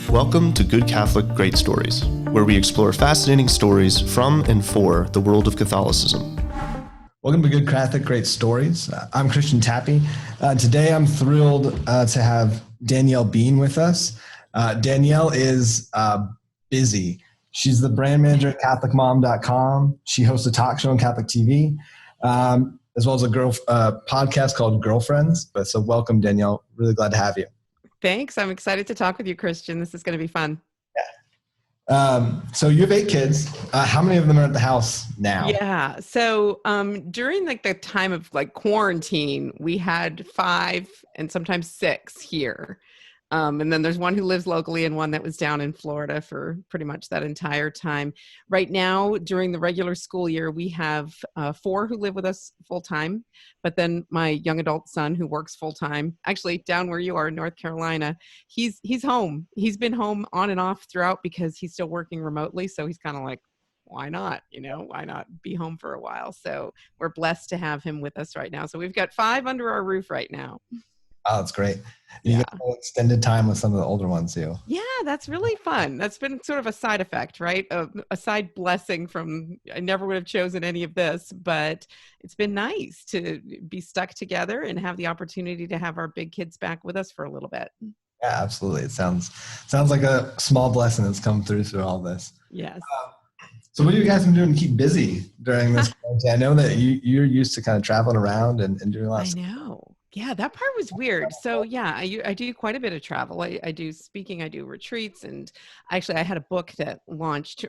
Welcome to Good Catholic Great Stories, where we explore fascinating stories from and for the world of Catholicism. Welcome to Good Catholic Great Stories. I'm Christian Tappy. Today I'm thrilled to have Danielle Bean with us. Danielle is busy. She's the brand manager at CatholicMom.com. She hosts a talk show on Catholic TV, as well as a podcast called Girlfriends. So welcome, Danielle. Really glad to have you. Thanks. I'm excited to talk with you, Christian. This is going to be fun. So you have 8 kids. How many of them are at the house now? Yeah. So during the time of quarantine, we had 5 and sometimes 6 here. And then there's one who lives locally and one that was down in Florida for pretty much that entire time. Right now, during the regular school year, we have 4 who live with us full time. But then my young adult son who works full time, actually down where you are in North Carolina, he's home. He's been home on and off throughout because he's still working remotely. So he's kind of like, why not? Why not be home for a while? So we're blessed to have him with us right now. So we've got 5 under our roof right now. Oh, that's great. You get extended time with some of the older ones too. Yeah, that's really fun. That's been sort of a side effect, right? A side blessing from, I never would have chosen any of this, but it's been nice to be stuck together and have the opportunity to have our big kids back with us for a little bit. Yeah, absolutely. It sounds like a small blessing that's come through all this. Yes. So what have you guys been doing to keep busy during this quarantine? I know that you're used to kind of traveling around and doing a lot of stuff. I know. Yeah, that part was weird. So yeah, I do quite a bit of travel. I do speaking, I do retreats, and actually I had a book that launched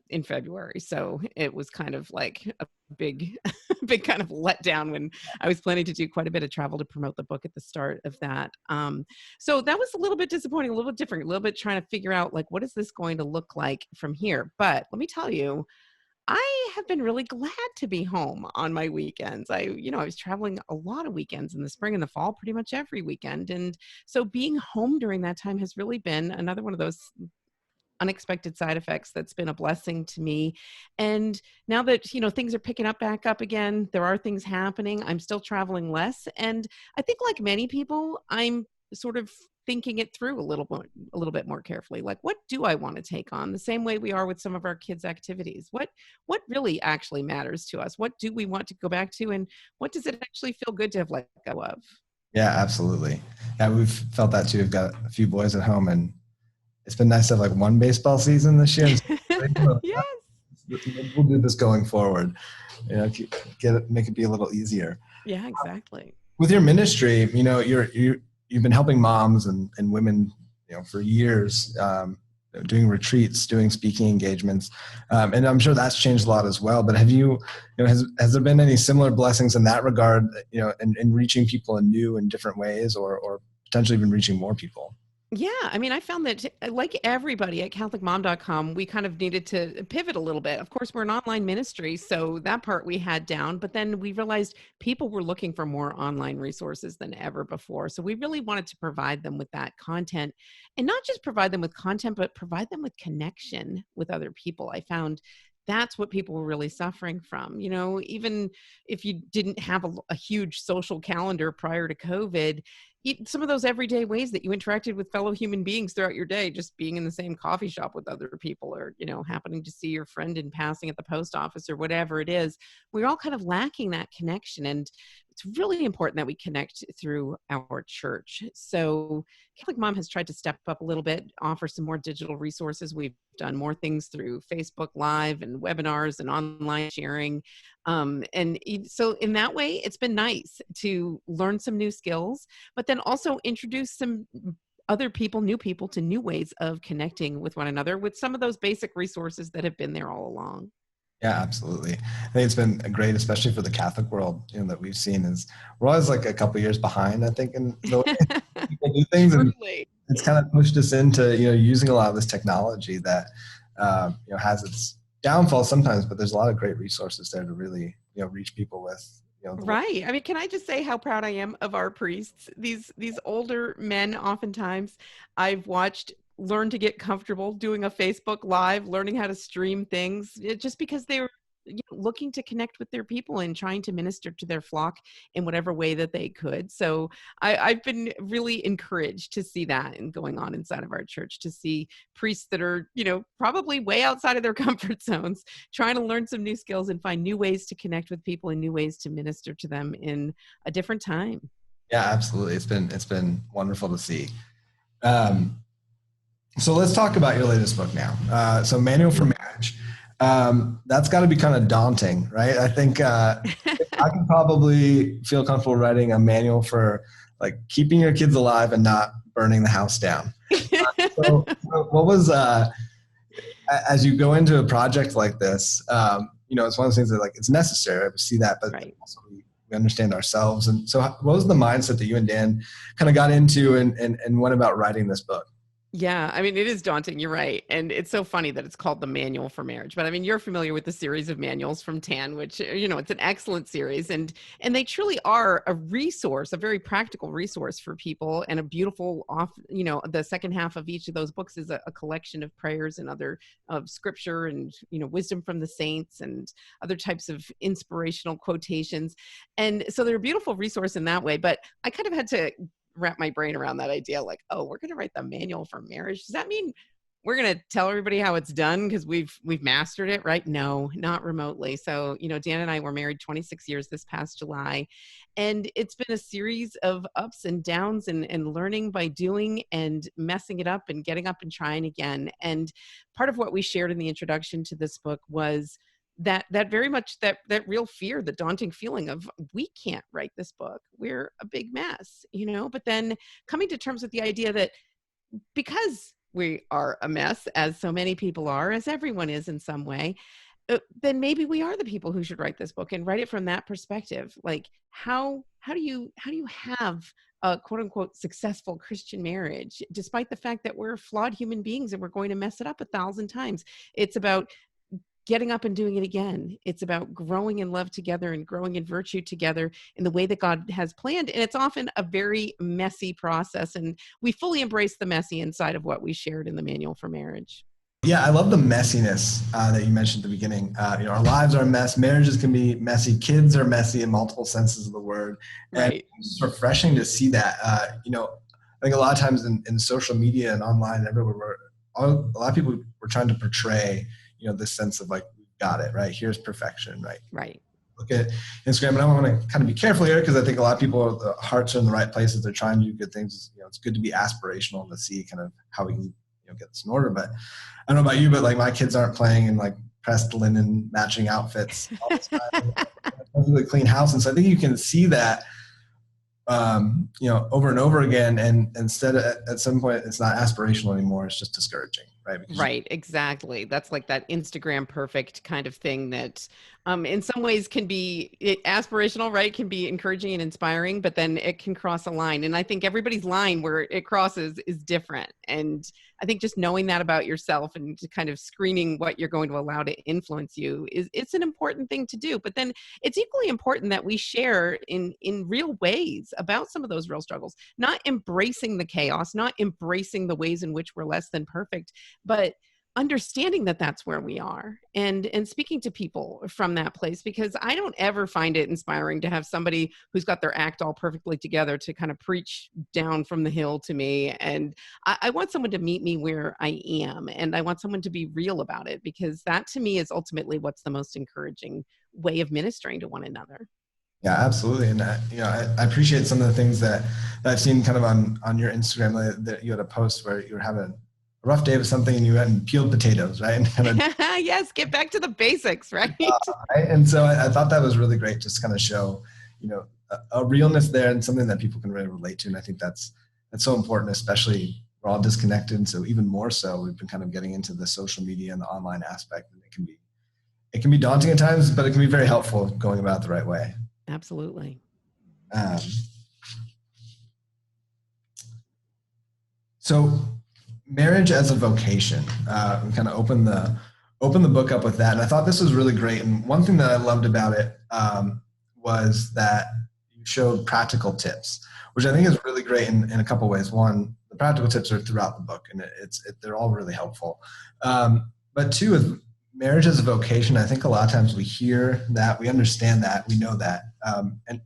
in February. So it was kind of like a big kind of letdown when I was planning to do quite a bit of travel to promote the book at the start of that. So that was a little bit disappointing, a little bit different, a little bit trying to figure out what is this going to look like from here? But let me tell you, I have been really glad to be home on my weekends. I was traveling a lot of weekends in the spring and the fall, pretty much every weekend. And so being home during that time has really been another one of those unexpected side effects that's been a blessing to me. And now that, things are picking back up again, there are things happening. I'm still traveling less. And I think like many people, I'm sort of thinking it through a little bit more carefully. Like, what do I want to take on? The same way we are with some of our kids' activities. What really actually matters to us? What do we want to go back to? And what does it actually feel good to have let go of? Yeah, absolutely. Yeah, we've felt that too. We've got a few boys at home, and it's been nice to have one baseball season this year. Yes. We'll do this going forward. Make it be a little easier. Yeah, exactly. With your ministry, you've been helping moms and women, for years, doing retreats, doing speaking engagements. And I'm sure that's changed a lot as well. But have you, has there been any similar blessings in that regard, in reaching people in new and different ways or potentially even reaching more people? Yeah, I found that like everybody at CatholicMom.com, we kind of needed to pivot a little bit. Of course, we're an online ministry, so that part we had down, but then we realized people were looking for more online resources than ever before. So we really wanted to provide them with that content, and not just provide them with content, but provide them with connection with other people. I found that's what people were really suffering from. Even if you didn't have a huge social calendar prior to COVID, some of those everyday ways that you interacted with fellow human beings throughout your day, just being in the same coffee shop with other people or, happening to see your friend in passing at the post office or whatever it is, we're all kind of lacking that connection. And it's really important that we connect through our church. So Catholic Mom has tried to step up a little bit, offer some more digital resources. We've done more things through Facebook Live and webinars and online sharing. So in that way, it's been nice to learn some new skills, but then also introduce some other people, new people, to new ways of connecting with one another with some of those basic resources that have been there all along. Yeah, absolutely. I think it's been great, especially for the Catholic world, that we've seen is we're always a couple years behind, I think, in the way people do things. And it's kind of pushed us into, using a lot of this technology that, has its downfalls sometimes, but there's a lot of great resources there to really, reach people with. Right. Can I just say how proud I am of our priests? These older men, oftentimes I've watched learn to get comfortable doing a Facebook Live, learning how to stream things, just because they were looking to connect with their people and trying to minister to their flock in whatever way that they could. So I've been really encouraged to see that and going on inside of our church, to see priests that are, probably way outside of their comfort zones, trying to learn some new skills and find new ways to connect with people and new ways to minister to them in a different time. Yeah, absolutely. It's been wonderful to see. So let's talk about your latest book now. So Manual for Marriage. That's got to be kind of daunting, right? I think I can probably feel comfortable writing a manual for like keeping your kids alive and not burning the house down. So what was, as you go into a project like this, it's one of those things that like it's necessary. We see that, but right. Also we understand ourselves. And so what was the mindset that you and Dan kind of got into and went about writing this book? Yeah, I mean, it is daunting. You're right. And it's so funny that it's called the Manual for Marriage. But I mean, you're familiar with the series of manuals from TAN, which, it's an excellent series. And they truly are a resource, a very practical resource for people, and a beautiful the second half of each of those books is a collection of prayers and other of scripture and, wisdom from the saints and other types of inspirational quotations. And so they're a beautiful resource in that way. But I kind of had to wrap my brain around that idea, like, oh, we're going to write the Manual for Marriage. Does that mean we're going to tell everybody how it's done because we've mastered it, right? No, not remotely. So, Dan and I were married 26 years this past July, and it's been a series of ups and downs and learning by doing and messing it up and getting up and trying again. And part of what we shared in the introduction to this book was that very much that real fear, the daunting feeling of, we can't write this book. We're a big mess, but then coming to terms with the idea that because we are a mess, as so many people are, as everyone is in some way, then maybe we are the people who should write this book and write it from that perspective. Like, how do you have a quote unquote successful Christian marriage, despite the fact that we're flawed human beings and we're going to mess it up 1,000 times? It's about getting up and doing it again. It's about growing in love together and growing in virtue together in the way that God has planned. And it's often a very messy process. And we fully embrace the messy inside of what we shared in the Manual for Marriage. Yeah, I love the messiness that you mentioned at the beginning. Our lives are a mess. Marriages can be messy. Kids are messy in multiple senses of the word. And right. It's refreshing to see that. I think a lot of times in social media and online and everywhere, a lot of people were trying to portray this sense of like, we've got it, right? Here's perfection, right? Right. Look at Instagram, and I want to kind of be careful here because I think a lot of people, the hearts are in the right places. They're trying to do good things. It's good to be aspirational and to see kind of how we can get this in order. But I don't know about you, but like my kids aren't playing in like pressed linen matching outfits all the time. Really clean house. And so I think you can see that over and over again. And instead of, at some point, it's not aspirational anymore. It's just discouraging, right? Right. Exactly. That's like that Instagram perfect kind of thing that in some ways can be aspirational, right? Can be encouraging and inspiring, but then it can cross a line. And I think everybody's line where it crosses is different. And I think just knowing that about yourself and kind of screening what you're going to allow to influence you it's an important thing to do. But then it's equally important that we share in real ways about some of those real struggles, not embracing the chaos, not embracing the ways in which we're less than perfect, but understanding that that's where we are and speaking to people from that place, because I don't ever find it inspiring to have somebody who's got their act all perfectly together to kind of preach down from the hill to me. And I want someone to meet me where I am, and I want someone to be real about it, because that to me is ultimately what's the most encouraging way of ministering to one another. Yeah, absolutely. And I appreciate some of the things that I've seen kind of on your Instagram, that you had a post where you were having a rough day with something and you went and peeled potatoes, right? And kind of, yes, get back to the basics, right? Right? And so I thought that was really great, just kind of show, a realness there and something that people can really relate to. And I think that's so important, especially we're all disconnected. And so even more so, we've been kind of getting into the social media and the online aspect, and it can be daunting at times, but it can be very helpful going about it the right way. Absolutely. So marriage as a vocation, we kind of open the book up with that. And I thought this was really great. And one thing that I loved about it was that you showed practical tips, which I think is really great in a couple of ways. One, the practical tips are throughout the book, and they're all really helpful. But two, is marriage as a vocation, I think a lot of times we hear that, we understand that, we know that. And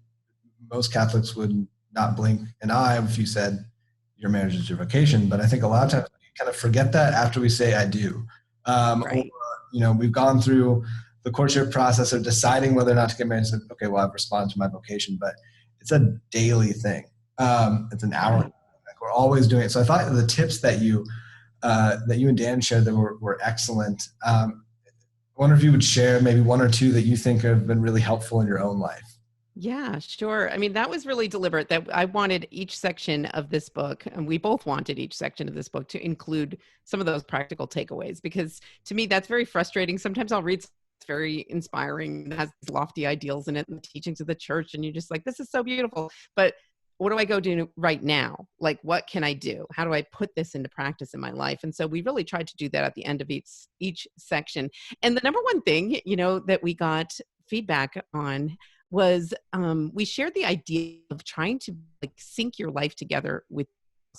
most Catholics would not blink an eye if you said your marriage is your vocation. But I think a lot of times we kind of forget that after we say I do. Or, Right. we've gone through the courtship process of deciding whether or not to get married. So, okay, well, I've responded to my vocation, but it's a daily thing. It's an hour. Right. Like, we're always doing it. So I thought the tips that you and Dan shared that were excellent. I wonder if you would share maybe one or two that you think have been really helpful in your own life. Yeah, sure. I mean, that was really deliberate that I wanted each section of this book, and we both wanted each section of this book to include some of those practical takeaways, because to me, that's very frustrating. Sometimes I'll read it's very inspiring, it has these lofty ideals in it and the teachings of the church, and you're just like, this is so beautiful. But what do I go do right now? Like, what can I do? How do I put this into practice in my life? And so we really tried to do that at the end of each section. And the number one thing, that we got feedback on was we shared the idea of trying to like sync your life together with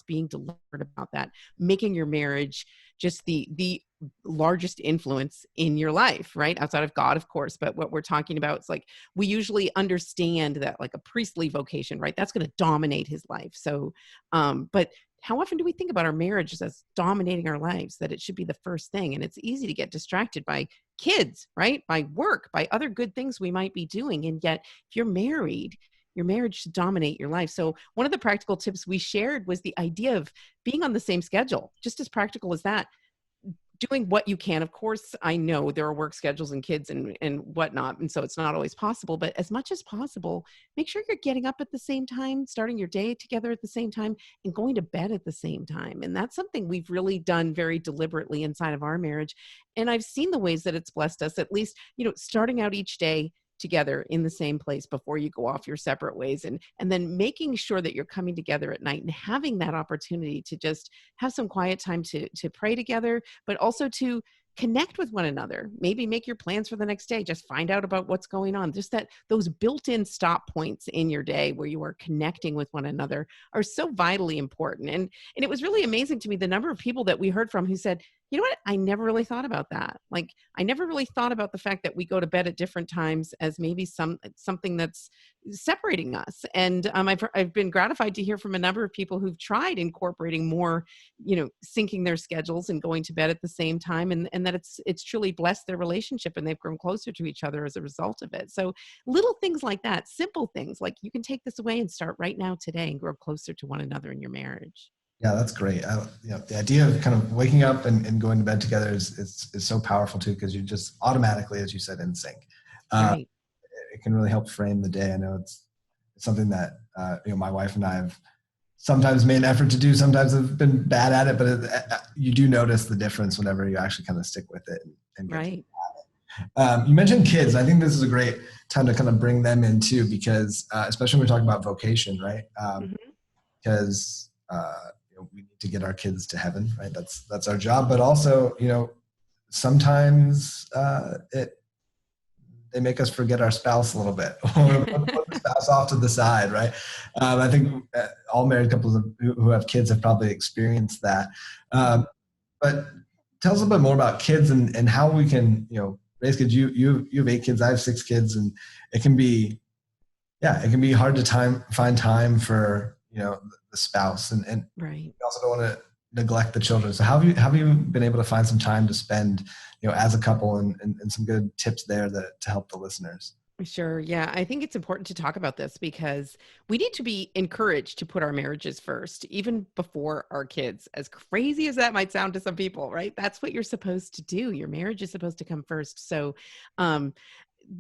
being deliberate about that, making your marriage just the largest influence in your life, right? Outside of God, of course. But what we're talking about is like, we usually understand that like a priestly vocation, right? That's going to dominate his life. So, but how often do we think about our marriage as dominating our lives, that it should be the first thing? And it's easy to get distracted by kids, right? By work, by other good things we might be doing. And yet, if you're married, your marriage should dominate your life. So one of the practical tips we shared was the idea of being on the same schedule, just as practical as that. Doing what you can. Of course, I know there are work schedules and kids and whatnot, and so it's not always possible, but as much as possible, make sure you're getting up at the same time, starting your day together at the same time, and going to bed at the same time. And that's something we've really done very deliberately inside of our marriage. And I've seen the ways that it's blessed us, at least, starting out each day together in the same place before you go off your separate ways, and then making sure that you're coming together at night and having that opportunity to just have some quiet time to pray together, but also to connect with one another. Maybe make your plans for the next day, just find out about what's going on. Just that those built-in stop points in your day where you are connecting with one another are so vitally important. And it was really amazing to me the number of people that we heard from who said, you know what, I never really thought about that. Like, I never really thought about the fact that we go to bed at different times as maybe something that's separating us. And I've been gratified to hear from a number of people who've tried incorporating more, syncing their schedules and going to bed at the same time, and that it's truly blessed their relationship, and they've grown closer to each other as a result of it. So little things like that, simple things like, you can take this away and start right now today and grow closer to one another in your marriage. Yeah, that's great. The idea of kind of waking up and going to bed together is so powerful too, because you're just automatically, as you said, in sync. Right. It can really help frame the day. I know it's something that my wife and I have sometimes made an effort to do. Sometimes have been bad at it, but you do notice the difference whenever you actually kind of stick with it and get Right. You mentioned kids. I think this is a great time to kind of bring them in too, because especially when we're talking about vocation, right? Because we need to get our kids to heaven, right? That's our job. But also, sometimes they make us forget our spouse a little bit, or put the spouse off to the side, right? I think all married couples who have kids have probably experienced that. But tell us a bit more about kids and how we can, raise kids. You have 8 kids. I have 6 kids, and it can be hard to find time for the spouse, and Right. you also don't want to neglect the children. So how have you been able to find some time to spend, as a couple, and some good tips there to help the listeners? Sure. Yeah. I think it's important to talk about this because we need to be encouraged to put our marriages first, even before our kids, as crazy as that might sound to some people, right? That's what you're supposed to do. Your marriage is supposed to come first. So,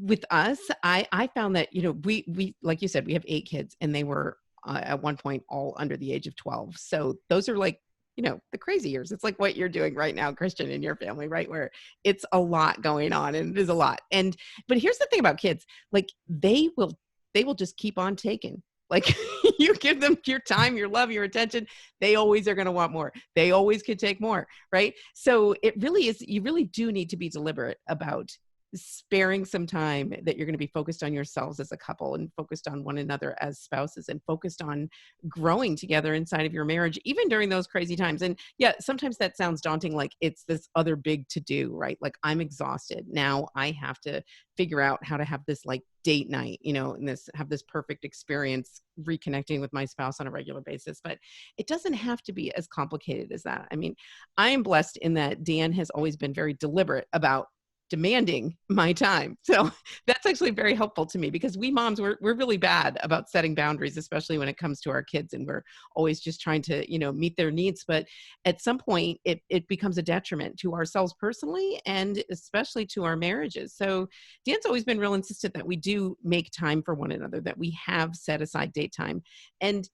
with us, I found that, we, like you said, we have 8 kids, and they were at one point all under the age of 12. So those are like, the crazy years. It's like what you're doing right now, Christian, in your family, right? Where it's a lot going on, and it is a lot. But here's the thing about kids, like they will just keep on taking. Like you give them your time, your love, your attention, they always are going to want more. They always could take more, right? So it really is, you really do need to be deliberate about sparing some time that you're going to be focused on yourselves as a couple and focused on one another as spouses and focused on growing together inside of your marriage, even during those crazy times. And yeah, sometimes that sounds daunting, like it's this other big to do, right? Like I'm exhausted. Now I have to figure out how to have this like date night, and have this perfect experience reconnecting with my spouse on a regular basis. But it doesn't have to be as complicated as that. I mean, I am blessed in that Dan has always been very deliberate about demanding my time. So that's actually very helpful to me, because we moms, we're really bad about setting boundaries, especially when it comes to our kids. And we're always just trying to, meet their needs. But at some point it becomes a detriment to ourselves personally, and especially to our marriages. So Dan's always been real insistent that we do make time for one another, that we have set aside date time. And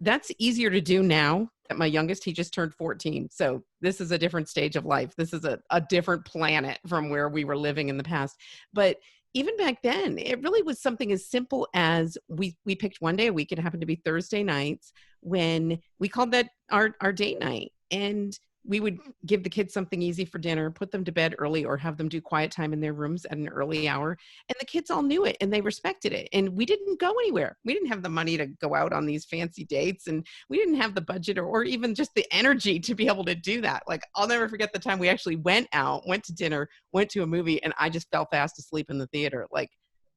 that's easier to do now that my youngest, he just turned 14. So this is a different stage of life. This is a different planet from where we were living in the past. But even back then, it really was something as simple as we picked one day a week. It happened to be Thursday nights, when we called that our date night. And we would give the kids something easy for dinner, put them to bed early, or have them do quiet time in their rooms at an early hour. And the kids all knew it and they respected it. And we didn't go anywhere. We didn't have the money to go out on these fancy dates. And we didn't have the budget or even just the energy to be able to do that. Like, I'll never forget the time we actually went out, went to dinner, went to a movie, and I just fell fast asleep in the theater. Like,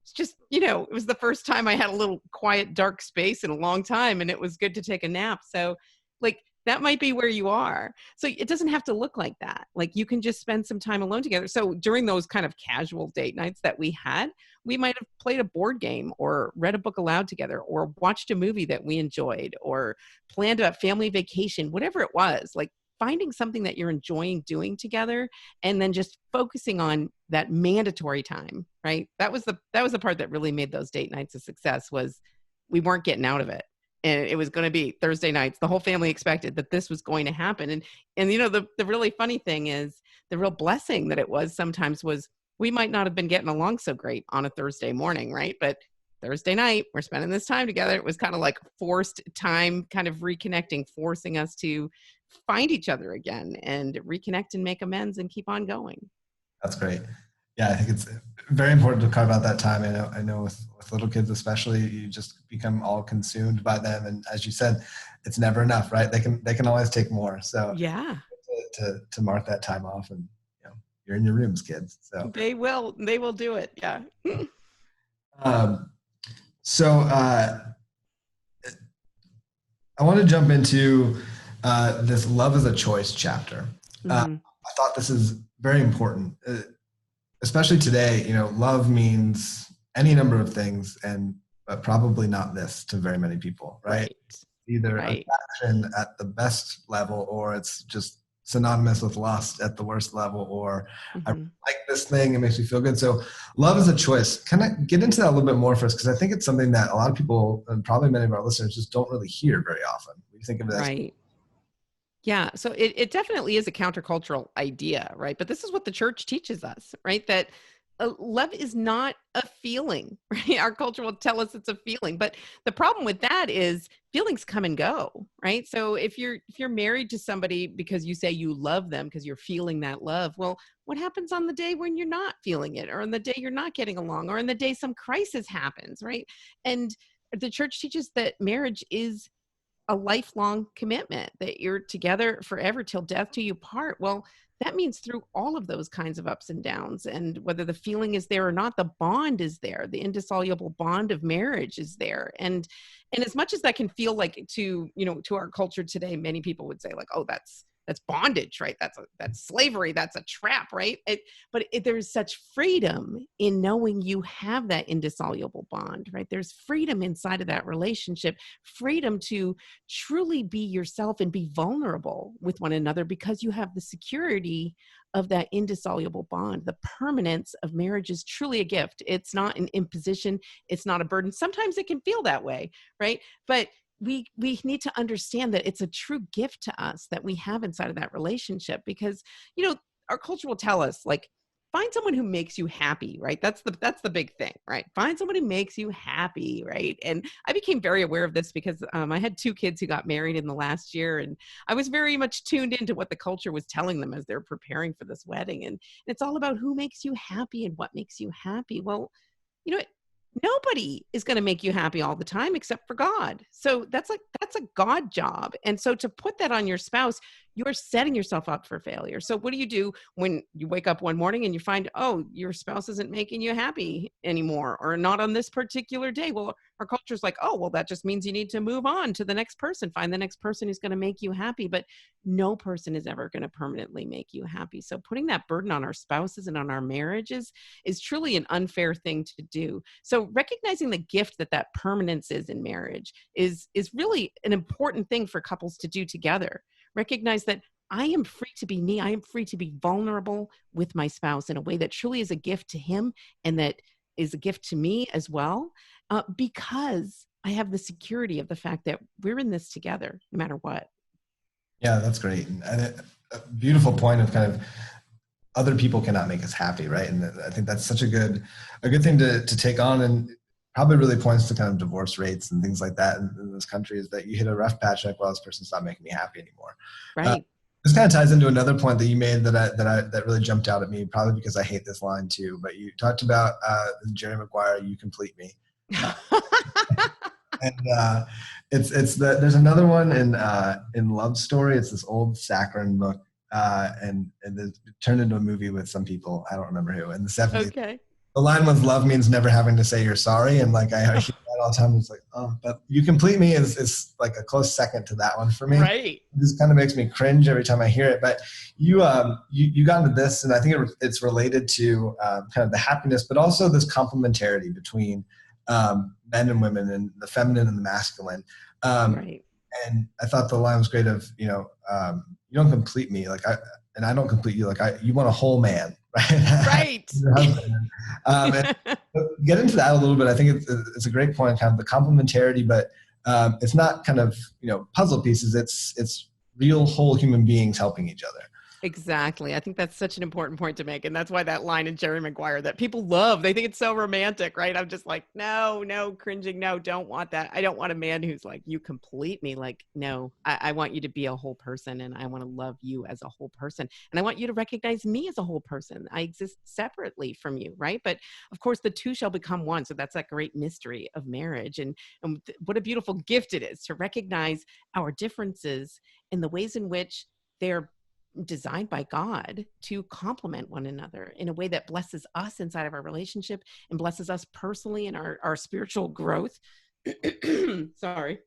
it's just, it was the first time I had a little quiet, dark space in a long time, and it was good to take a nap. So like, that might be where you are. So it doesn't have to look like that. Like, you can just spend some time alone together. So during those kind of casual date nights that we had, we might have played a board game or read a book aloud together, or watched a movie that we enjoyed, or planned a family vacation, whatever it was. Like, finding something that you're enjoying doing together, and then just focusing on that mandatory time, right? That was the part that really made those date nights a success, was we weren't getting out of it. And it was going to be Thursday nights. The whole family expected that this was going to happen. And the really funny thing is, the real blessing that it was sometimes was, we might not have been getting along so great on a Thursday morning, right? But Thursday night, we're spending this time together. It was kind of like forced time, kind of reconnecting, forcing us to find each other again and reconnect and make amends and keep on going. That's great. Yeah, I think it's very important to carve out that time. I know with little kids especially, you just become all consumed by them. And as you said, it's never enough, right? They can always take more. So yeah, to mark that time off, and you're in your rooms, kids. So they will do it. Yeah. So I want to jump into this love as a choice chapter. I thought this is very important. Especially today, love means any number of things, but probably not this to very many people, right? Either attraction at the best level, or it's just synonymous with lust at the worst level, or I like this thing, it makes me feel good. So love is a choice. Can I get into that a little bit more first? Because I think it's something that a lot of people, and probably many of our listeners, just don't really hear very often. We think of it as yeah. So it definitely is a countercultural idea, right? But this is what the church teaches us, right? That love is not a feeling, right? Our culture will tell us it's a feeling, but the problem with that is feelings come and go, right? So if you're married to somebody because you say you love them because you're feeling that love, well, what happens on the day when you're not feeling it, or on the day you're not getting along, or on the day some crisis happens, right? And the church teaches that marriage is a lifelong commitment, that you're together forever till death do you part. Well, that means through all of those kinds of ups and downs, and whether the feeling is there or not, the bond is there. The indissoluble bond of marriage is there. And as much as that can feel like to our culture today, many people would say like, oh, that's bondage, right? That's slavery. That's a trap, right? There's such freedom in knowing you have that indissoluble bond, right? There's freedom inside of that relationship, freedom to truly be yourself and be vulnerable with one another, because you have the security of that indissoluble bond. The permanence of marriage is truly a gift. It's not an imposition. It's not a burden. Sometimes it can feel that way, right? But we need to understand that it's a true gift to us that we have inside of that relationship, because, our culture will tell us like, find someone who makes you happy, right? That's the big thing, right? Find someone who makes you happy, right? And I became very aware of this because I had 2 kids who got married in the last year, and I was very much tuned into what the culture was telling them as they're preparing for this wedding. And it's all about who makes you happy and what makes you happy. Well, you know, nobody is going to make you happy all the time except for God. So that's a God job. And so to put that on your spouse, you're setting yourself up for failure. So what do you do when you wake up one morning and you find, oh, your spouse isn't making you happy anymore, or not on this particular day? Well, our culture's like, oh, well, that just means you need to move on to the next person, find the next person who's going to make you happy. But no person is ever going to permanently make you happy. So putting that burden on our spouses and on our marriages is truly an unfair thing to do. So recognizing the gift that permanence is in marriage is really an important thing for couples to do together. Recognize that I am free to be me. I am free to be vulnerable with my spouse in a way that truly is a gift to him and that is a gift to me as well, because I have the security of the fact that we're in this together no matter what. Yeah, that's great. And a beautiful point of kind of other people cannot make us happy, right? And I think that's such a good thing to take on, and probably really points to kind of divorce rates and things like that in this country, is that you hit a rough patch, like, well, this person's not making me happy anymore. Right. This kind of ties into another point that you made that really jumped out at me, probably because I hate this line too. But you talked about Jerry Maguire, "You complete me," and there's another one in Love Story. It's this old saccharine book, and it turned into a movie with some people. I don't remember who in the 70s. Okay. The line was, "Love means never having to say you're sorry." And like I hear that all the time. It's like, oh, but "You complete me" is like a close second to that one for me. Right. This kind of makes me cringe every time I hear it. But you got into this, and I think it's related to kind of the happiness, but also this complementarity between men and women, and the feminine and the masculine. Right. And I thought the line was great of, you don't complete me, and I don't complete you. You want a whole man, right? Right. And get into that a little bit. I think it's a great point, kind of the complementarity, but it's not kind of, puzzle pieces. It's real whole human beings helping each other. Exactly. I think that's such an important point to make. And that's why that line in Jerry Maguire that people love, they think it's so romantic, right? I'm just like, no, cringing. No, don't want that. I don't want a man who's like, "You complete me." Like, no, I want you to be a whole person, and I want to love you as a whole person. And I want you to recognize me as a whole person. I exist separately from you, right? But of course, the two shall become one. So that's that great mystery of marriage. And what a beautiful gift it is to recognize our differences and the ways in which they're designed by God to complement one another in a way that blesses us inside of our relationship and blesses us personally in our spiritual growth. Sorry.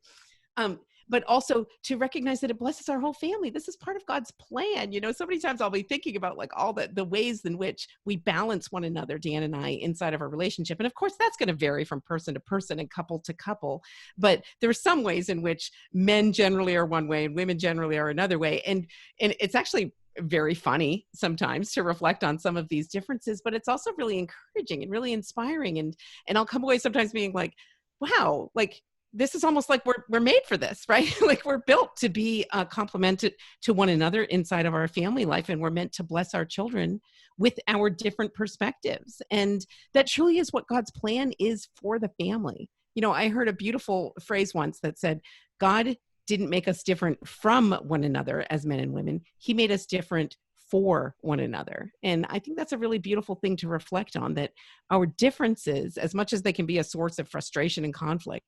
But also to recognize that it blesses our whole family. This is part of God's plan. So many times I'll be thinking about like all the ways in which we balance one another, Dan and I, inside of our relationship. And of course, that's going to vary from person to person and couple to couple. But there are some ways in which men generally are one way and women generally are another way. And it's actually very funny sometimes to reflect on some of these differences, but it's also really encouraging and really inspiring. And I'll come away sometimes being like, wow, like, this is almost like we're made for this, right? Like we're built to be complemented to one another inside of our family life. And we're meant to bless our children with our different perspectives. And that truly is what God's plan is for the family. I heard a beautiful phrase once that said, God didn't make us different from one another as men and women. He made us different for one another. And I think that's a really beautiful thing to reflect on, that our differences, as much as they can be a source of frustration and conflict,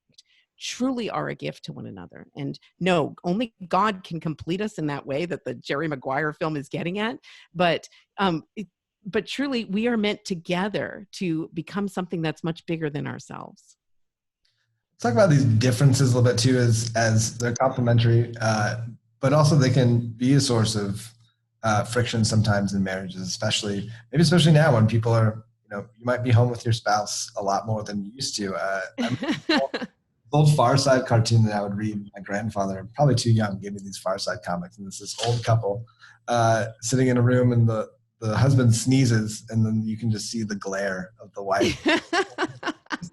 truly are a gift to one another. And no, only God can complete us in that way that the Jerry Maguire film is getting at. But truly, we are meant together to become something that's much bigger than ourselves. Let's talk about these differences a little bit too, as they're complementary, but also they can be a source of friction sometimes in marriages, especially now when people are, you might be home with your spouse a lot more than you used to. Old Far Side cartoon that I would read. My grandfather, probably too young, gave me these Far Side comics, and it's this old couple sitting in a room, and the husband sneezes, and then you can just see the glare of the wife.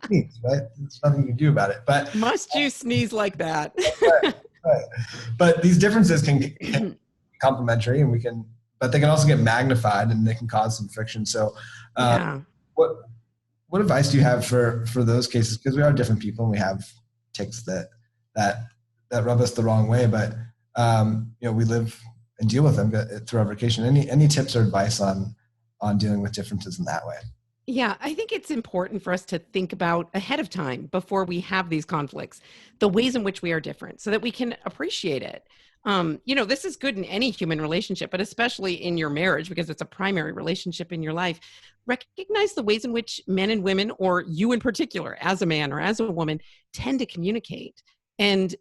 Sneeze, right? There's nothing you can do about it. But must you sneeze like that? Right. But these differences can be complementary, and we can but they can also get magnified and they can cause some friction. So Yeah. what advice do you have for those cases? Because we are different people and we have tics that rub us the wrong way, but we live and deal with them through our vocation. Any tips or advice on dealing with differences in that way? Yeah, I think it's important for us to think about ahead of time before we have these conflicts, the ways in which we are different so that we can appreciate it. This is good in any human relationship, but especially in your marriage because it's a primary relationship in your life. Recognize the ways in which men and women, or you in particular, as a man or as a woman, tend to communicate. And,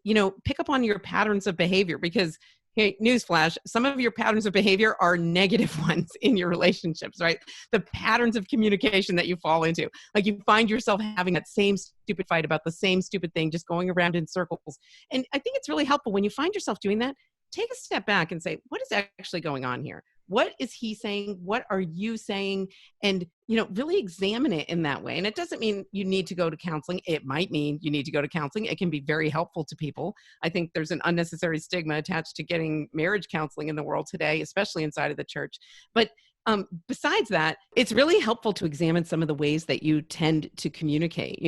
pick up on your patterns of behavior because hey, newsflash, some of your patterns of behavior are negative ones in your relationships, right? The patterns of communication that you fall into. Like you find yourself having that same stupid fight about the same stupid thing, just going around in circles. And I think it's really helpful when you find yourself doing that, take a step back and say, what is actually going on here? What is he saying? What are you saying? And, really examine it in that way. And it doesn't mean you need to go to counseling. It might mean you need to go to counseling. It can be very helpful to people. I think there's an unnecessary stigma attached to getting marriage counseling in the world today, especially inside of the church. But besides that, it's really helpful to examine some of the ways that you tend to communicate.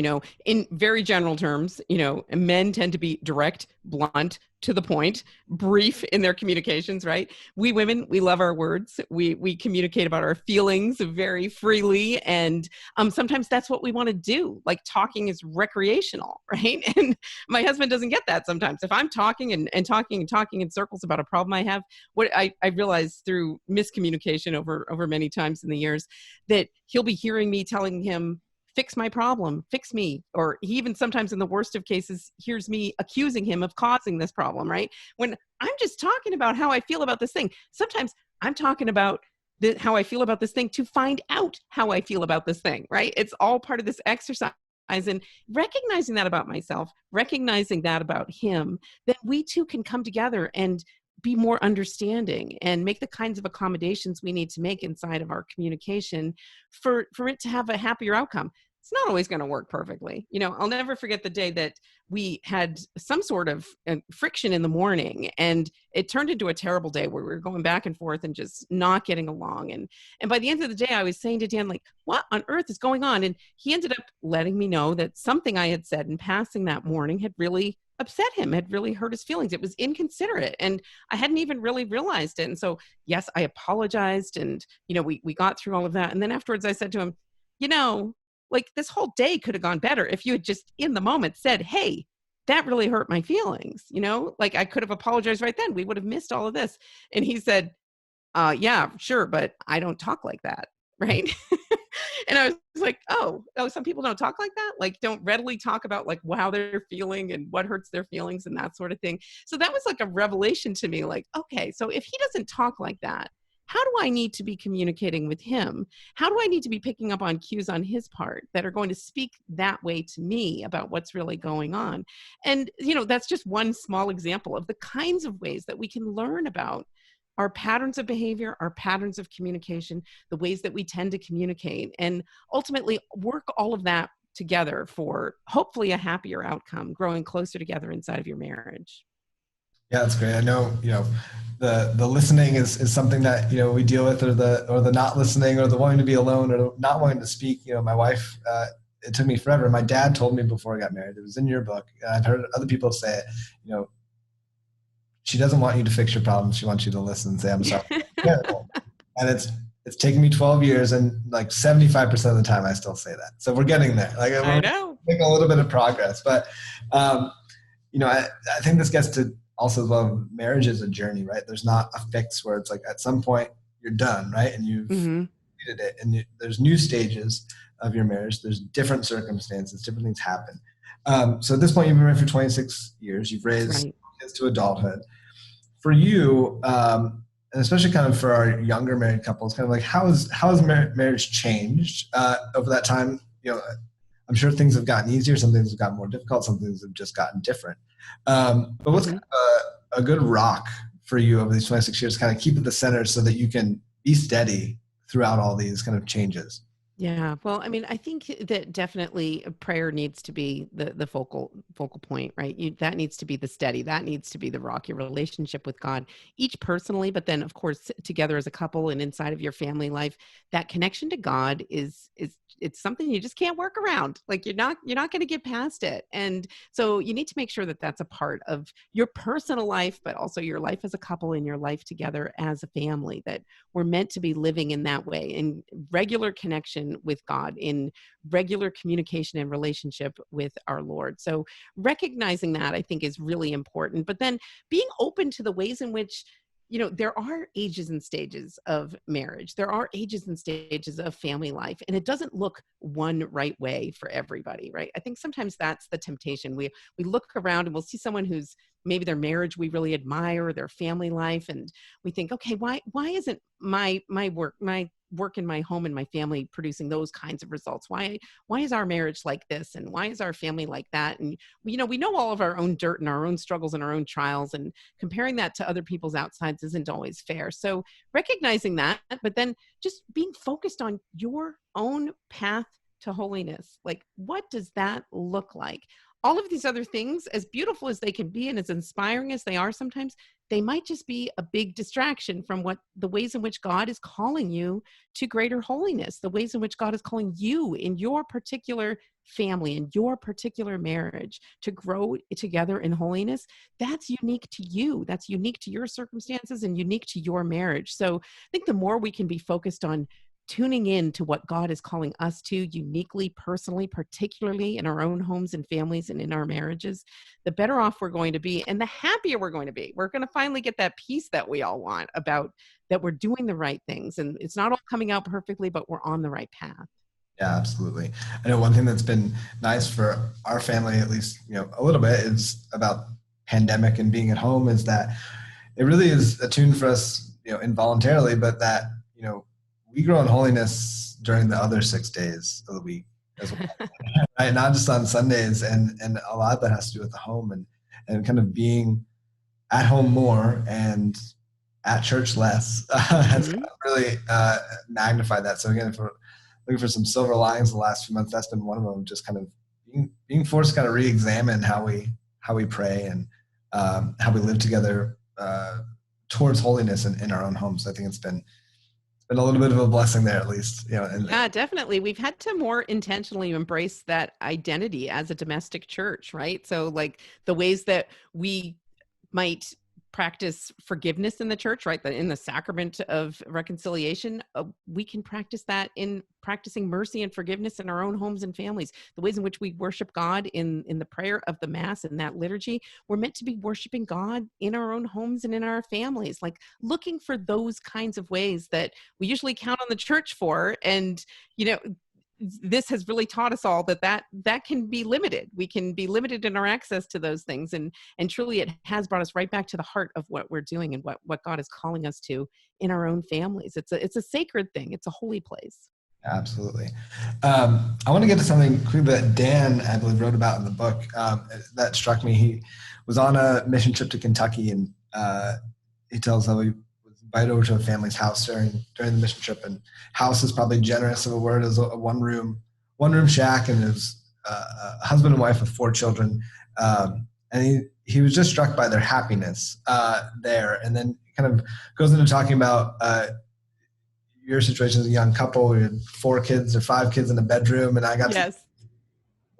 In very general terms, men tend to be direct, blunt, to the point, brief in their communications, right? We women, we love our words. We communicate about our feelings very freely. And sometimes that's what we want to do. Like talking is recreational, right? And my husband doesn't get that sometimes. If I'm talking and talking and talking in circles about a problem I have, what I realized through miscommunication over many times in the years, that he'll be hearing me telling him, fix my problem, fix me. Or he even sometimes in the worst of cases hears me accusing him of causing this problem, right? When I'm just talking about how I feel about this thing. Sometimes I'm talking about how I feel about this thing to find out how I feel about this thing, right? It's all part of this exercise. And recognizing that about myself, recognizing that about him, that we two can come together and be more understanding and make the kinds of accommodations we need to make inside of our communication for it to have a happier outcome. It's not always going to work perfectly. I'll never forget the day that we had some sort of friction in the morning and it turned into a terrible day where we were going back and forth and just not getting along. And by the end of the day, I was saying to Dan, like, what on earth is going on? And he ended up letting me know that something I had said in passing that morning had really upset him, had really hurt his feelings. It was inconsiderate. And I hadn't even really realized it. And so, yes, I apologized and, we got through all of that. And then afterwards I said to him, like this whole day could have gone better if you had just in the moment said, hey, that really hurt my feelings. Like I could have apologized right then. We would have missed all of this. And he said, yeah, sure. But I don't talk like that. Right. And I was like, oh, some people don't talk like that. Like don't readily talk about like how they're feeling and what hurts their feelings and that sort of thing. So that was like a revelation to me. Like, okay, so if he doesn't talk like that, how do I need to be communicating with him? How do I need to be picking up on cues on his part that are going to speak that way to me about what's really going on? And, that's just one small example of the kinds of ways that we can learn about our patterns of behavior, our patterns of communication, the ways that we tend to communicate, and ultimately work all of that together for hopefully a happier outcome, growing closer together inside of your marriage. Yeah, that's great. I know, the listening is something that, we deal with, or the not listening, or the wanting to be alone, or not wanting to speak. My wife, it took me forever. My dad told me before I got married, it was in your book, and I've heard other people say it, she doesn't want you to fix your problems. She wants you to listen and say, I'm sorry. And it's taken me 12 years, and like 75% of the time I still say that. So we're getting there. Like I know. Making a little bit of progress, but I think this gets to also, well, marriage is a journey, right? There's not a fix where it's like at some point you're done, right? And you've completed it, and there's new stages of your marriage. There's different circumstances, different things happen. So at this point, you've been married for 26 years. You've raised kids to adulthood. For you, and especially kind of for our younger married couples, kind of like how has marriage changed over that time? I'm sure things have gotten easier. Some things have gotten more difficult. Some things have just gotten different. But what's kind of a good rock for you over these 26 years, kind of keep at the center so that you can be steady throughout all these kind of changes? Yeah. Well, I mean, I think that definitely prayer needs to be the focal point, right? That needs to be the steady. That needs to be the rock. Your relationship with God, each personally, but then of course together as a couple and inside of your family life. That connection to God is it's something you just can't work around. Like you're not going to get past it, and so you need to make sure that that's a part of your personal life, but also your life as a couple and your life together as a family. That we're meant to be living in that way, in regular connection with God, in regular communication and relationship with our Lord. So recognizing that, I think, is really important. But then being open to the ways in which there are ages and stages of marriage. There are ages and stages of family life, and it doesn't look one right way for everybody, right? I think sometimes that's the temptation. We look around and we'll see someone who's maybe their marriage we really admire, their family life, and we think, okay, why isn't my work in my home and my family producing those kinds of results? Why is our marriage like this, and why is our family like that? And we know all of our own dirt and our own struggles and our own trials, and comparing that to other people's outsides isn't always fair. So recognizing that, but then just being focused on your own path to holiness. Like, what does that look like? All of these other things, as beautiful as they can be and as inspiring as they are sometimes, they might just be a big distraction from what the ways in which God is calling you to greater holiness, the ways in which God is calling you in your particular family, in your particular marriage, to grow together in holiness. That's unique to you. That's unique to your circumstances and unique to your marriage. So I think the more we can be focused on tuning in to what God is calling us to uniquely, personally, particularly in our own homes and families and in our marriages, the better off we're going to be and the happier we're going to be. We're going to finally get that peace that we all want, about that we're doing the right things. And it's not all coming out perfectly, but we're on the right path. Yeah, absolutely. I know one thing that's been nice for our family, at least, a little bit, is about pandemic and being at home, is that it really is attuned for us, involuntarily, but that, we grow in holiness during the other 6 days of the week as well, right? Not just on Sundays. And a lot of that has to do with the home, and kind of being at home more and at church less has kind of really magnified that. So again, if we're looking for some silver linings the last few months, that's been one of them. Just kind of being forced to kind of re-examine how we pray and how we live together towards holiness in our own homes. I think it's been a little bit of a blessing there, at least. Yeah, definitely. We've had to more intentionally embrace that identity as a domestic church, right? So like the ways that we might practice forgiveness in the church, right? In the sacrament of reconciliation, we can practice that in practicing mercy and forgiveness in our own homes and families. The ways in which we worship God in the prayer of the Mass and that liturgy, we're meant to be worshiping God in our own homes and in our families, like looking for those kinds of ways that we usually count on the church for. And, this has really taught us all that can be limited. We can be limited in our access to those things. And truly it has brought us right back to the heart of what we're doing and what God is calling us to in our own families. It's a sacred thing. It's a holy place. Absolutely. I want to get to something quick that Dan, I believe, wrote about in the book that struck me. He was on a mission trip to Kentucky, and he tells how he was invited over to a family's house during the mission trip. And house is probably generous of a word. It was a one room shack, and it was a husband and wife with 4 children. And he was just struck by their happiness there, and then kind of goes into talking about your situation as a young couple. We had 4 kids or 5 kids in a bedroom, and I got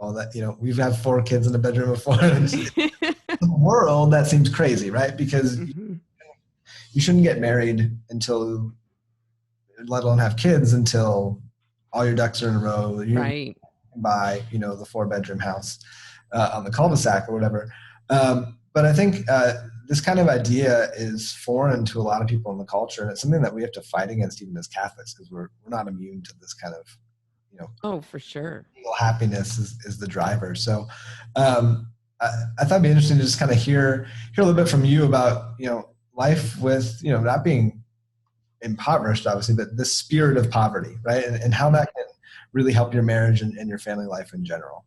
well, that we've had 4 kids in a bedroom before. In the world, that seems crazy, right? Because you shouldn't get married until, let alone have kids, until all your ducks are in a row. You right. Buy the 4-bedroom house on the cul-de-sac or whatever. But I think this kind of idea is foreign to a lot of people in the culture, and it's something that we have to fight against even as Catholics, because we're not immune to this kind of, oh, for sure, happiness is the driver. So I thought it'd be interesting to just kind of hear a little bit from you about life with not being impoverished, obviously, but the spirit of poverty, right? And how that can really help your marriage and your family life in general.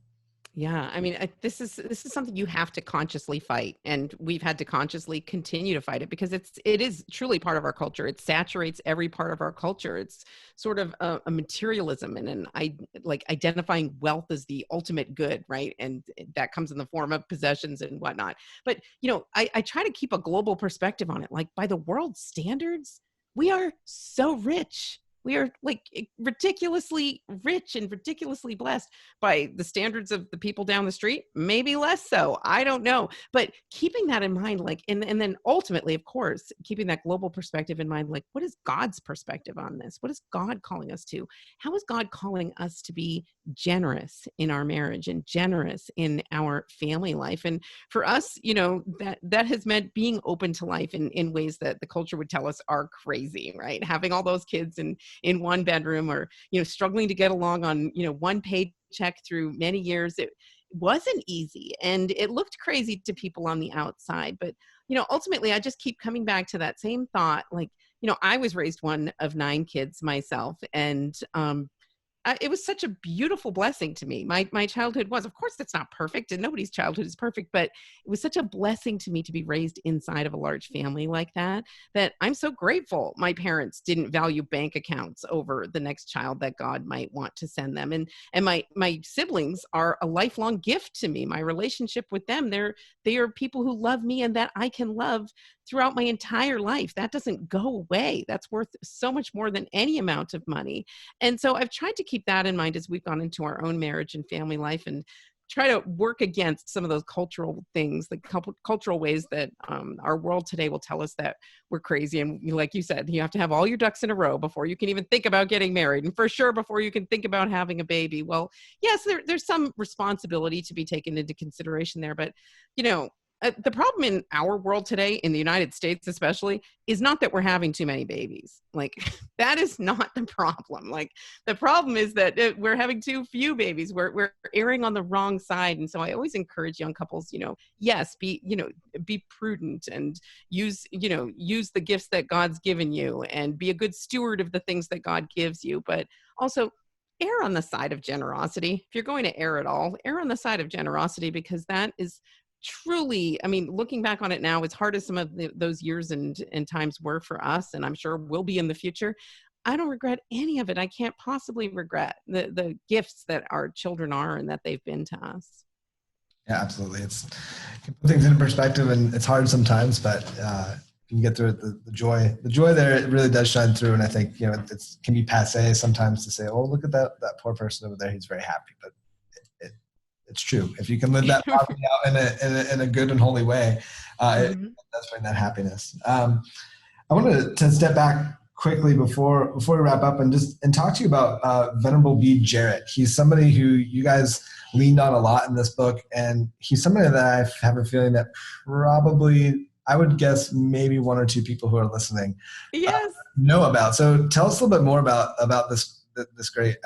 Yeah, I mean, this is something you have to consciously fight, and we've had to consciously continue to fight it because it is truly part of our culture. It saturates every part of our culture. It's sort of a materialism and like identifying wealth as the ultimate good, right? And that comes in the form of possessions and whatnot. But I try to keep a global perspective on it. Like by the world's standards, we are so rich. We are like ridiculously rich and ridiculously blessed by the standards of the people down the street, maybe less so. I don't know. But keeping that in mind, like, and then ultimately, of course, keeping that global perspective in mind, like, what is God's perspective on this? What is God calling us to? How is God calling us to be generous in our marriage and generous in our family life? And for us, that has meant being open to life in ways that the culture would tell us are crazy, right? Having all those kids in one bedroom, or struggling to get along on one paycheck through many years. It wasn't easy, and it looked crazy to people on the outside, but ultimately I just keep coming back to that same thought. Like, I was raised one of 9 kids myself, and it was such a beautiful blessing to me. My childhood was, of course, it's not perfect, and nobody's childhood is perfect, but it was such a blessing to me to be raised inside of a large family like that, that I'm so grateful my parents didn't value bank accounts over the next child that God might want to send them. And my siblings are a lifelong gift to me. My relationship with them, they are people who love me and that I can love throughout my entire life. That doesn't go away. That's worth so much more than any amount of money. And so I've tried to keep that in mind as we've gone into our own marriage and family life, and try to work against some of those cultural things, the cultural ways that our world today will tell us that we're crazy. And like you said, you have to have all your ducks in a row before you can even think about getting married, and for sure before you can think about having a baby. Well, yes, there's some responsibility to be taken into consideration there, but the problem in our world today, in the United States especially, is not that we're having too many babies. Like, that is not the problem. Like, the problem is that we're having too few babies. We're erring on the wrong side. And so I always encourage young couples, yes, be prudent, and use the gifts that God's given you, and be a good steward of the things that God gives you. But also err on the side of generosity. If you're going to err at all, err on the side of generosity, because that is truly, I mean, looking back on it now, as hard as some of those years and times were for us, and I'm sure will be in the future, I don't regret any of it. I can't possibly regret the gifts that our children are and that they've been to us. Yeah, absolutely. You can put things in perspective, and it's hard sometimes, but you can get through it. The joy there, it really does shine through. And I think, it can be passé sometimes to say, oh, look at that poor person over there. He's very happy, but it's true. If you can live that poverty out in a good and holy way, it does bring that happiness. I wanted to step back quickly before we wrap up and talk to you about Venerable B. Jarrett. He's somebody who you guys leaned on a lot in this book, and he's somebody that I have a feeling that probably, I would guess, maybe 1 or 2 people who are listening know about. So tell us a little bit more about this great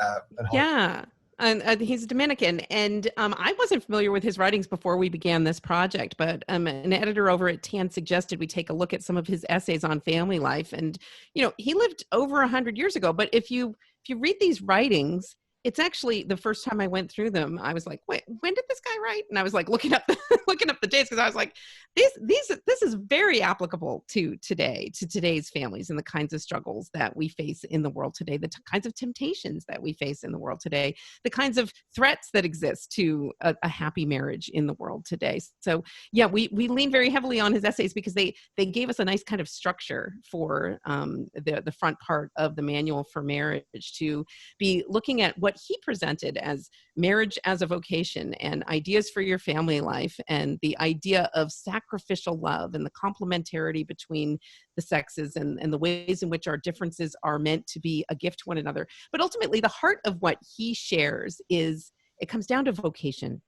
yeah. And he's Dominican, and I wasn't familiar with his writings before we began this project, but an editor over at TAN suggested we take a look at some of his essays on family life. And, he lived over 100 years ago, but if you read these writings, it's actually, the first time I went through them, I was like, wait, when did this guy write? And I was like looking up the dates, because I was like, this is very applicable to today, to today's families and the kinds of struggles that we face in the world today, the kinds of temptations that we face in the world today, the kinds of threats that exist to a happy marriage in the world today. So yeah, we lean very heavily on his essays because they gave us a nice kind of structure for the front part of the Manual for Marriage, to be looking at what he presented as marriage as a vocation, and ideas for your family life, and the idea of sacrificial love, and the complementarity between the sexes, and the ways in which our differences are meant to be a gift to one another. But ultimately, the heart of what he shares is, it comes down to vocation.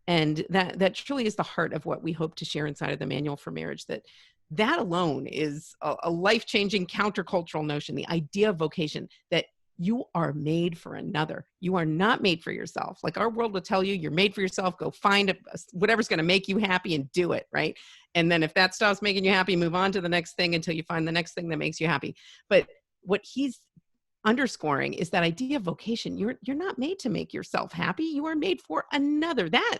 And that truly is the heart of what we hope to share inside of the Manual for Marriage, that alone is a life-changing countercultural notion, the idea of vocation, that you are made for another. You are not made for yourself. Like, our world will tell you, you're made for yourself. Go find whatever's going to make you happy and do it, right? And then if that stops making you happy, move on to the next thing until you find the next thing that makes you happy. But what he's underscoring is that idea of vocation. You're not made to make yourself happy. You are made for another. That,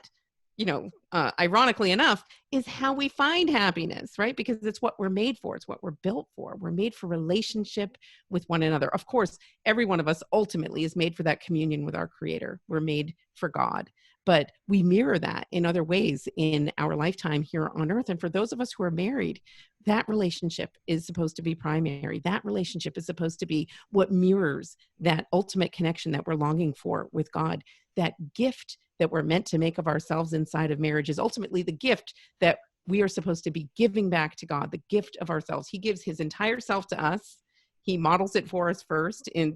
ironically enough, is how we find happiness, right? Because it's what we're made for. It's what we're built for. We're made for relationship with one another. Of course, every one of us ultimately is made for that communion with our Creator. We're made for God, but we mirror that in other ways in our lifetime here on earth. And for those of us who are married, that relationship is supposed to be primary. That relationship is supposed to be what mirrors that ultimate connection that we're longing for with God. That gift that we're meant to make of ourselves inside of marriage is ultimately the gift that we are supposed to be giving back to God, the gift of ourselves. He gives his entire self to us. He models it for us first. And,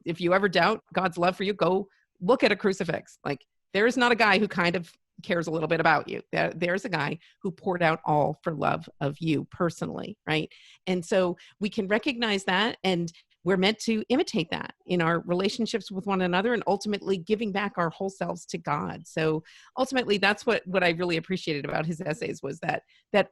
if you ever doubt God's love for you, go look at a crucifix. Like, there is not a guy who kind of cares a little bit about you. There's a guy who poured out all for love of you personally, right? And so we can recognize that, and we're meant to imitate that in our relationships with one another, and ultimately giving back our whole selves to God. So ultimately, that's what I really appreciated about his essays, was that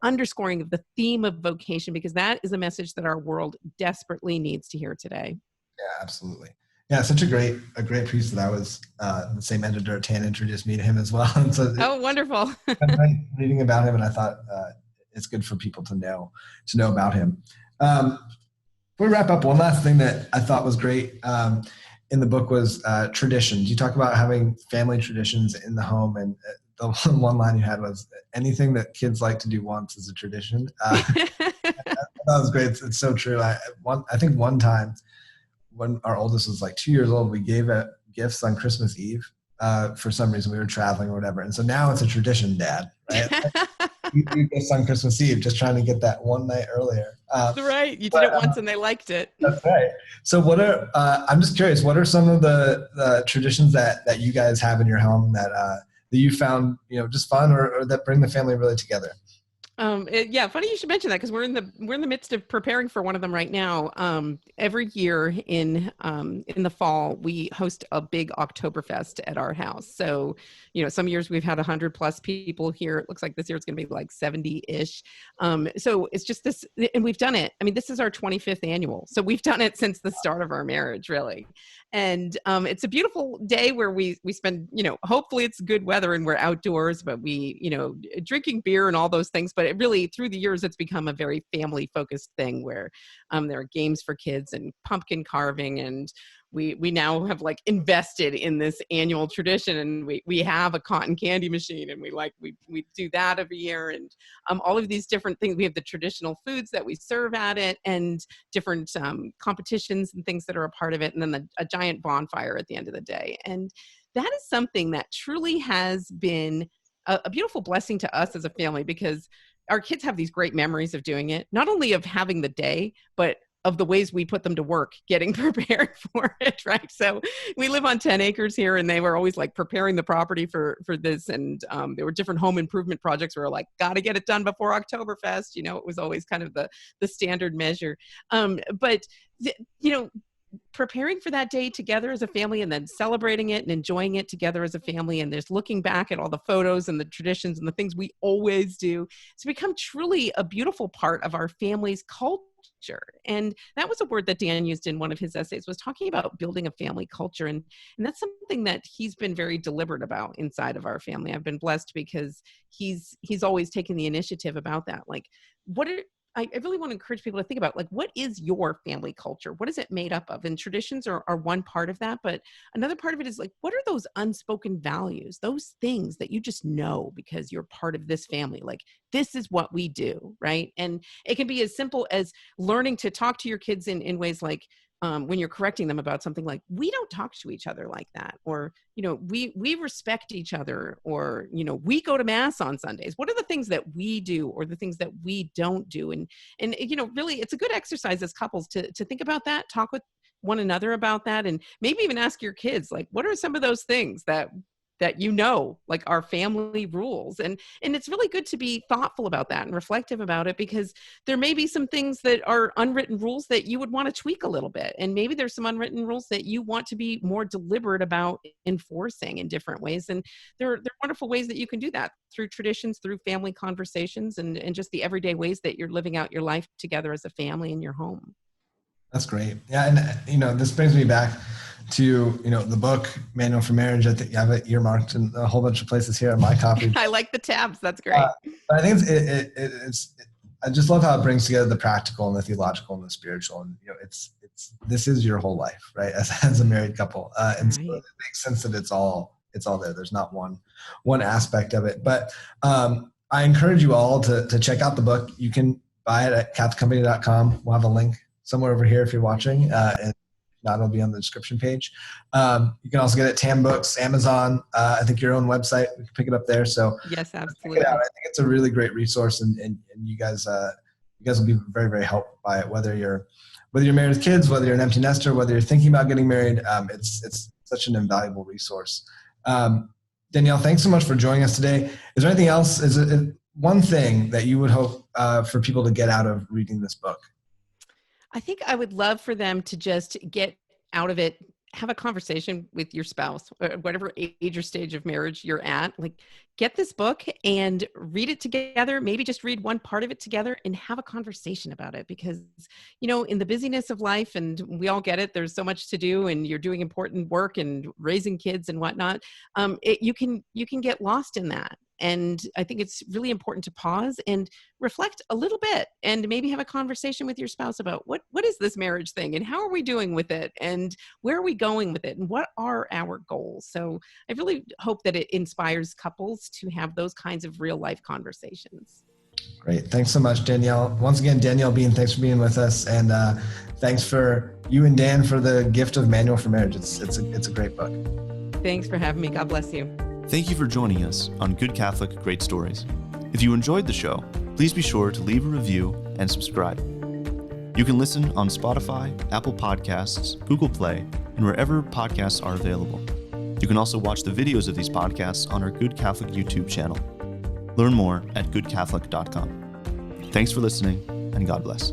underscoring of the theme of vocation, because that is a message that our world desperately needs to hear today. Yeah, absolutely. Yeah, such a great piece that I was the same editor Tan introduced me to him as well. And so Oh, wonderful. I'm reading about him, and I thought it's good for people to know about him. Before we wrap up, one last thing that I thought was great in the book was traditions. You talk about having family traditions in the home, and the one line you had was, anything that kids like to do once is a tradition. That was great. It's so true. I think one time when our oldest was like 2 years old, we gave gifts on Christmas Eve. For some reason, we were traveling or whatever. And so now it's a tradition, Dad, right? You do gifts on Christmas Eve, just trying to get that one night earlier. Right. You did it once and they liked it. That's right. So I'm just curious, what are some of the traditions that you guys have in your home that you found, just fun or that bring the family really together? Yeah, funny you should mention that, because we're in the midst of preparing for one of them right now. Every year in the fall, we host a big Oktoberfest at our house. So, some years we've had 100+ people here. It looks like this year it's going to be like 70-ish. So it's just this, and we've done it. I mean, this is our 25th annual. So we've done it since the start of our marriage, really. And it's a beautiful day where we spend, hopefully it's good weather and we're outdoors, but we, drinking beer and all those things. But it really, through the years, it's become a very family focused thing where there are games for kids and pumpkin carving, and we now have like invested in this annual tradition, and we have a cotton candy machine, and we do that every year, and all of these different things. We have the traditional foods that we serve at it, and different competitions and things that are a part of it, and then a giant bonfire at the end of the day. And that is something that truly has been a beautiful blessing to us as a family, because our kids have these great memories of doing it, not only of having the day, but of the ways we put them to work getting prepared for it, right? So we live on 10 acres here, and they were always like preparing the property for this. And there were different home improvement projects where we're like, got to get it done before Oktoberfest. It was always kind of the standard measure. But preparing for that day together as a family, and then celebrating it and enjoying it together as a family, and there's looking back at all the photos and the traditions and the things we always do, it's become truly a beautiful part of our family's culture. And that was a word that Dan used in one of his essays, was talking about building a family culture. And that's something that he's been very deliberate about inside of our family. I've been blessed because he's always taken the initiative about that. Like, I really want to encourage people to think about, like, what is your family culture? What is it made up of? And traditions are one part of that. But another part of it is like, what are those unspoken values, those things that you just know because you're part of this family? Like, this is what we do, right? And it can be as simple as learning to talk to your kids in ways like, when you're correcting them about something, like, we don't talk to each other like that, or we respect each other, or we go to mass on Sundays. What are the things that we do, or the things that we don't do? And really, it's a good exercise as couples to think about that, talk with one another about that, and maybe even ask your kids, like, what are some of those things that like our family rules? And it's really good to be thoughtful about that and reflective about it, because there may be some things that are unwritten rules that you would want to tweak a little bit. And maybe there's some unwritten rules that you want to be more deliberate about enforcing in different ways. And there are wonderful ways that you can do that through traditions, through family conversations, and just the everyday ways that you're living out your life together as a family in your home. That's great. Yeah. And, this brings me back to, the book, Manual for Marriage. I think you have it earmarked in a whole bunch of places here on my copy. I like the tabs. That's great. But I think I just love how it brings together the practical and the theological and the spiritual. And, this is your whole life, right? As a married couple. And so it makes sense that it's all there. There's not one aspect of it. But I encourage you all to check out the book. You can buy it at catholiccompany.com. We'll have a link somewhere over here if you're watching, and that'll be on the description page. You can also get it at TAM Books, Amazon, I think your own website. We can pick it up there. So yes, absolutely. Check it out. I think it's a really great resource, and you guys will be very, very helped by it. Whether you're married with kids, whether you're an empty nester, whether you're thinking about getting married, it's such an invaluable resource. Danielle, thanks so much for joining us today. Is there anything else? Is it one thing that you would hope for people to get out of reading this book? I think I would love for them to just get out of it, have a conversation with your spouse, whatever age or stage of marriage you're at. Like, get this book and read it together. Maybe just read one part of it together and have a conversation about it. Because, in the busyness of life, and we all get it, there's so much to do, and you're doing important work and raising kids and whatnot. You can get lost in that. And I think it's really important to pause and reflect a little bit, and maybe have a conversation with your spouse about what is this marriage thing, and how are we doing with it, and where are we going with it, and what are our goals. So I really hope that it inspires couples to have those kinds of real life conversations. Great. Thanks so much, Danielle. Once again, Danielle Bean, thanks for being with us. And thanks for you and Dan for the gift of Manual for Marriage. It's a great book. Thanks for having me. God bless you. Thank you for joining us on Good Catholic Great Stories. If you enjoyed the show, please be sure to leave a review and subscribe. You can listen on Spotify, Apple Podcasts, Google Play, and wherever podcasts are available. You can also watch the videos of these podcasts on our Good Catholic YouTube channel. Learn more at goodcatholic.com. Thanks for listening, and God bless.